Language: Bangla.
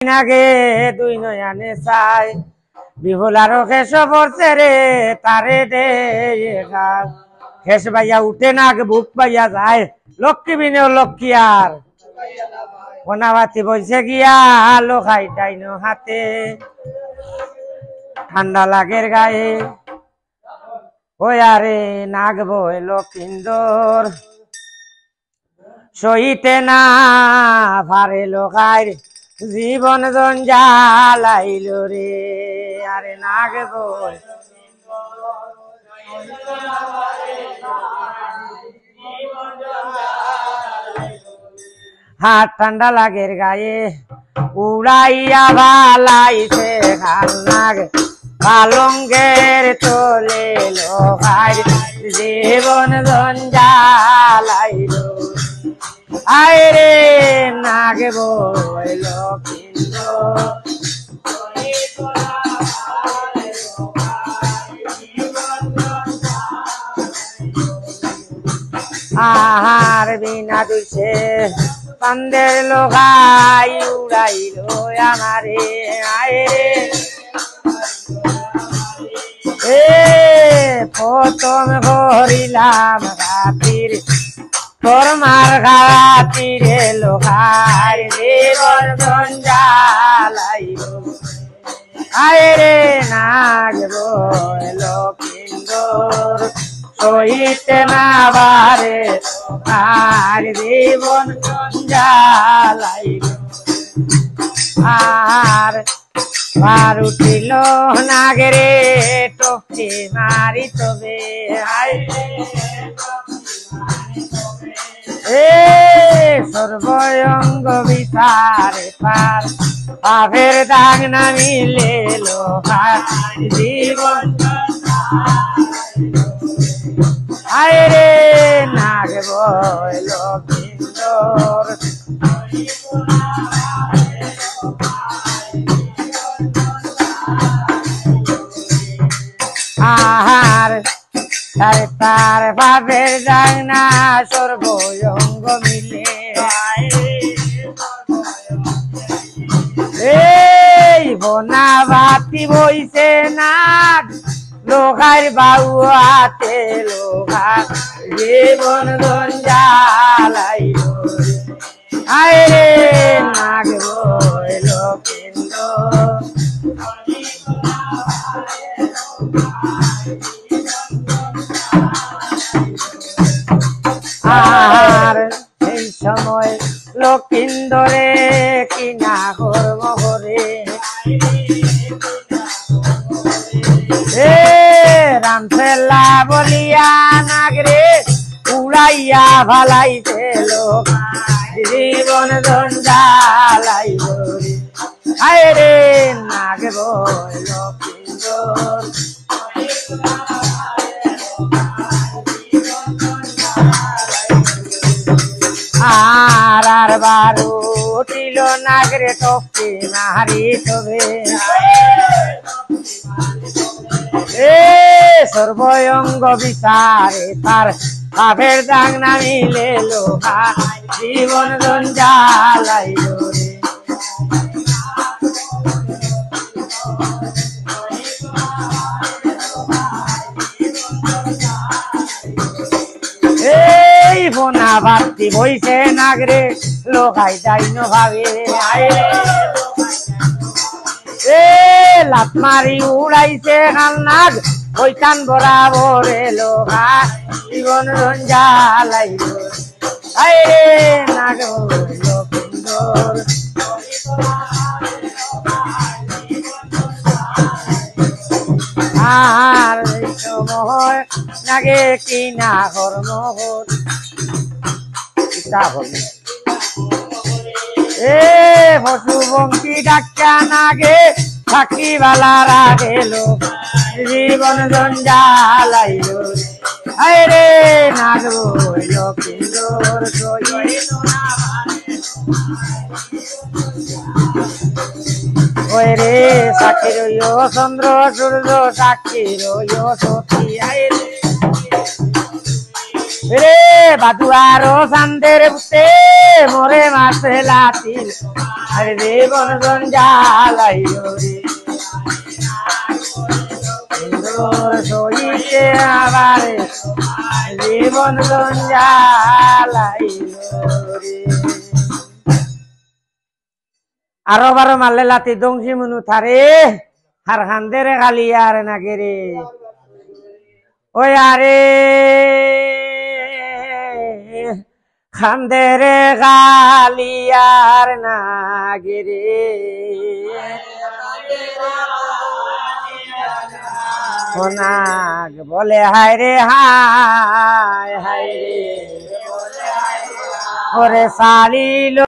নাগে দুই নয়ানে চাই বিহুলারও খেস পড়ছে রে তারে দে খেস ভাইয়া উঠে নাগ বুক পাইয়া যায় লক্ষ্মী বিনে লক্ষ্মী আর বনাবাতি বইছে গিয়া আলো খাই ডাইনো হাতে ঠান্ডা লাগের গায়ে ওই আরে নাগ বই লক্ষিন্দর সইতে না পারে লোকার জীবন জঞ্জালাইল রে আরে নাগ বই হাত ঠান্ডা লাগের গায়ে উড়াইয়া ভালাইছে খাল নাগ পালঙ্গের তোলে লোকার জীবন জঞ্জালাইল আয় রে নাগ বই লক্ষিন্দর আহার বিনা দুইছে পান্দের লোকাই উড়াইল আমারে আয় রে প্রথম করিলাম খাতির তোর মার খাতিরে লোকার জীবন জঞ্জালাইল আয় রে নাগ বই লক্ষিন্দর সইতে না বারে আর জীবন জঞ্জালাইল আর বার উঠিল নাগরে টপি মারি তবে সর্বঙ্গ বিচারে পার পাপের দাগ না মিলে লোহার জীবন আয় রে নাগ বই লক্ষিন্দর আহার তারে তার বাপের দাগ না সর্বঙ্গ মিলে এই বনা বাতি বইছে নাগ লোকার বাউ হাতে লোকার জীবন জঞ্জালাইল আয় রে নাগ বই লক্ষিন্দর আর এই সময় লক্ষিন্দরে কিনা কর্ম করে রামফেলা বলিয়া নাগরে উড়াইয়া ভালাইছে লোক জীবন জঞ্জালাইল আয় রে নাগ বই লক্ষিন্দর আর আর বারু উঠিল নাগরে টপি মারি তবে সর্বঙ্গ বিচারে তার পাপের দাগ না মিলে লোহা জীবন জঞ্জালাইল রে এই বোনা বাতি বইছে নাগরে লোকাই ডাইন ভাবে আয় লাত মারি উড়াইছে খাল নাগ ওইখান বরাবরে লোহা জীবন জঞ্জালাইল আয় রে নাগ বই লক্ষিন্দর আর সময় নাগে কিনা কর্ম পশু বঙ্কি ডাক্কা নাগে সাক্ষী বালা রাগে লোক জীবন জঞ্জালাইল আয় রে নাগ বই লক্ষিন্দর ওই রে সাক্ষী রইও চন্দ্র সূর্য সাক্ষী রইও সতী আয় রে রে বাদুয়ারো সান্দের বুতে মোরে মাসে লাতি আরে জীবন জঞ্জালাইও রে সুন্দর সইতে আমারে জীবন জঞ্জালাইও রে আরো বারো মারলে লাতি দংশি মনু থারে আর হান্দেরে খালি আর নাগে রে ওই আরে খান্দেরে খালি আর নাগে রে নাগ বলে হায় রে হায় হায় রে ওরে সালিল